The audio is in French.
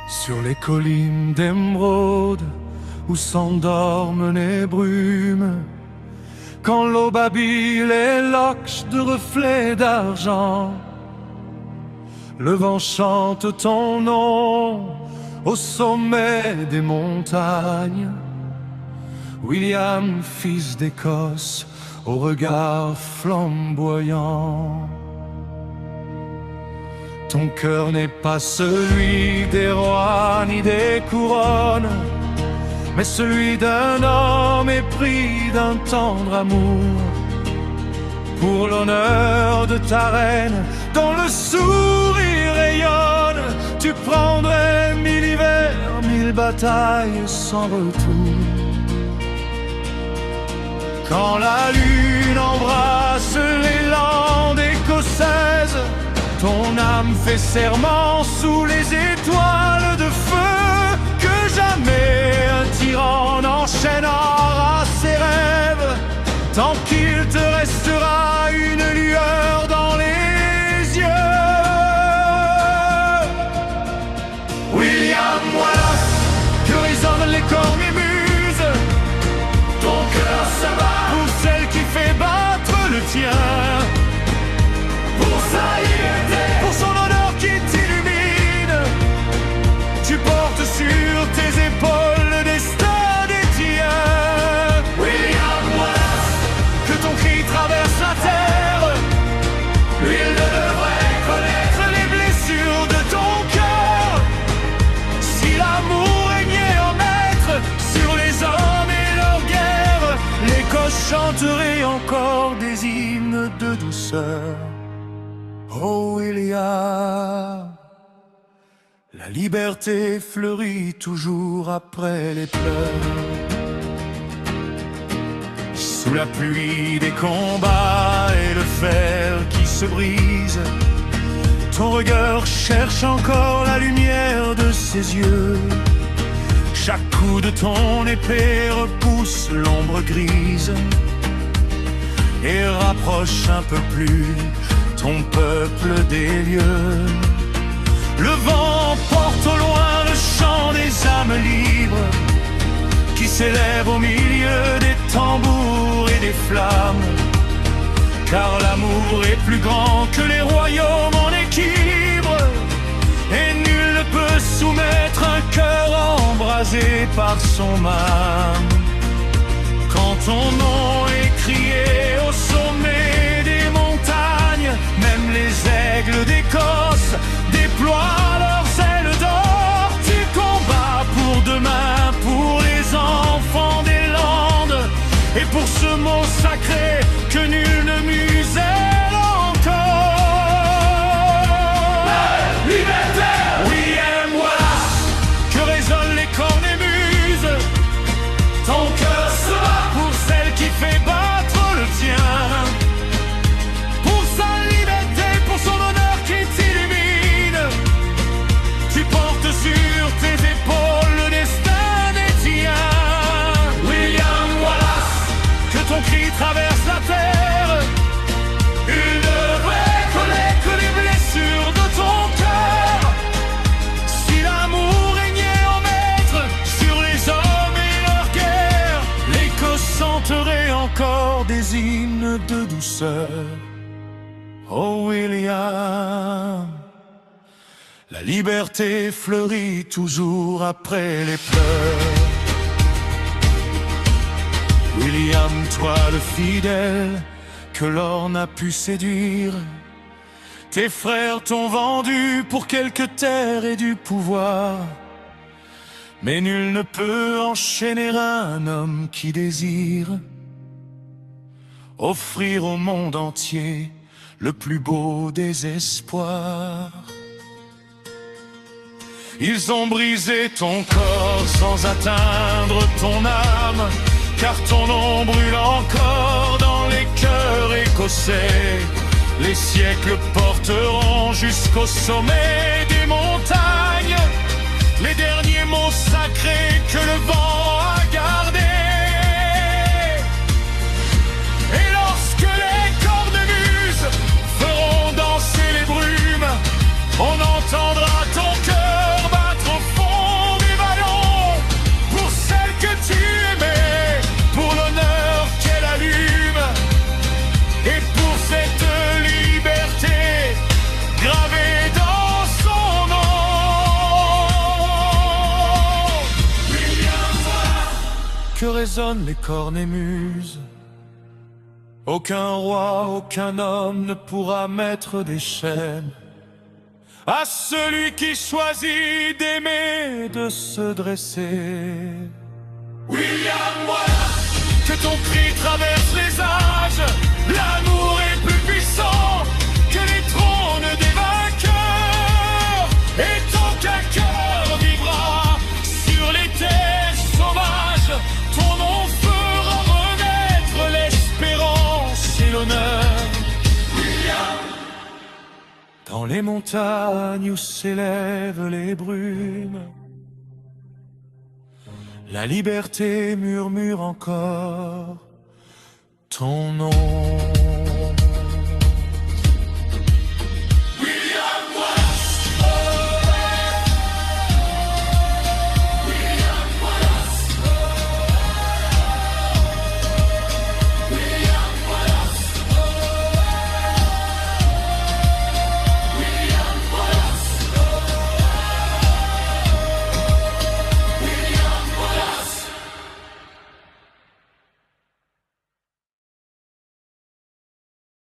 Sur les collines d'émeraude où s'endorment les brumes, quand l'aube habille les loques de reflets d'argent, le vent chante ton nom au sommet des montagnes. William, fils d'Écosse, au regard flamboyant. Ton cœur n'est pas celui des rois ni des couronnes, mais celui d'un homme épris d'un tendre amour. Pour l'honneur de ta reine, dont le sourire rayonne, tu prendrais 1000 hivers, 1000 batailles sans retour. Quand la lune embrasse les landes écossaises, ton âme fait serment sous les étoiles de feu, que jamais un tyran n'enchaînera ses rêves, tant qu'il te restera une lueur dans les yeux. William Wallace, que résonnent les cornemuses, ton cœur s'abat pour celle qui fait battre le tien. Pour sa liberté, pour son honneur qui t'illumine, tu portes sur tes épaules le destin des tiens. William Wallace, que ton cri traverse la terre, lui il ne devrait connaître les blessures de ton cœur. Si l'amour régnait en maître sur les hommes et leur guerre, l'Écosse chanterait encore des hymnes de douceur. Oh William, la liberté fleurit toujours après les pleurs. Sous la pluie des combats et le fer qui se brise, ton regard cherche encore la lumière de ses yeux. Chaque coup de ton épée repousse l'ombre grise et rapproche un peu plus ton peuple des lieux. Le vent porte au loin le chant des âmes libres qui s'élèvent au milieu des tambours et des flammes. Car l'amour est plus grand que les royaumes en équilibre, et nul ne peut soumettre un cœur embrasé par son âme. Quand ton nom est crié au sommet des montagnes, même les aigles d'Écosse déploient leurs ailes d'or. Tu combats pour demain, pour les enfants des Landes, et pour ce mot sacré que nul ne muselle encore. La liberté! William Wallace, que résonnent les cornemuses, ton cœur sera pour celle qui fait battre le tien. Pour sa liberté, pour son honneur qui t'illumine, tu portes sur tes épaules le destin des tiens. William Wallace, que ton cri traverse la terre, il ne devrait connaître les blessures de ton cœur. Si l'amour régnait en maître sur les hommes et leur guerre, l'Écosse chanterait encore des hymnes de douceur. Oh William, la liberté fleurit toujours après les pleurs. William, toi le fidèle que l'or n'a pu séduire, tes frères t'ont vendu pour quelques terres et du pouvoir, mais nul ne peut enchaîner un homme qui désire offrir au monde entier le plus beau des espoirs. Ils ont brisé ton corps sans atteindre ton âme, car ton nom brûle encore dans les cœurs écossais. Les siècles porteront jusqu'au sommet des montagnes les derniers mots sacrés que le vent a gardés. Et lorsque les cornemuses feront danser les brumes, on entendra ton cœur battre au fond que résonnent les cornemuses. Aucun roi, aucun homme ne pourra mettre des chaînes à celui qui choisit d'aimer, de se dresser. William Wallace, que ton cri traverse les âges, l'amour est plus puissant que les trônes des vainqueurs, et tant qu'un cœur vivra sur les terres sauvages, ton nom fera renaître l'espérance et l'honneur. Dans les montagnes où s'élèvent les brumes, la liberté murmure encore ton nom.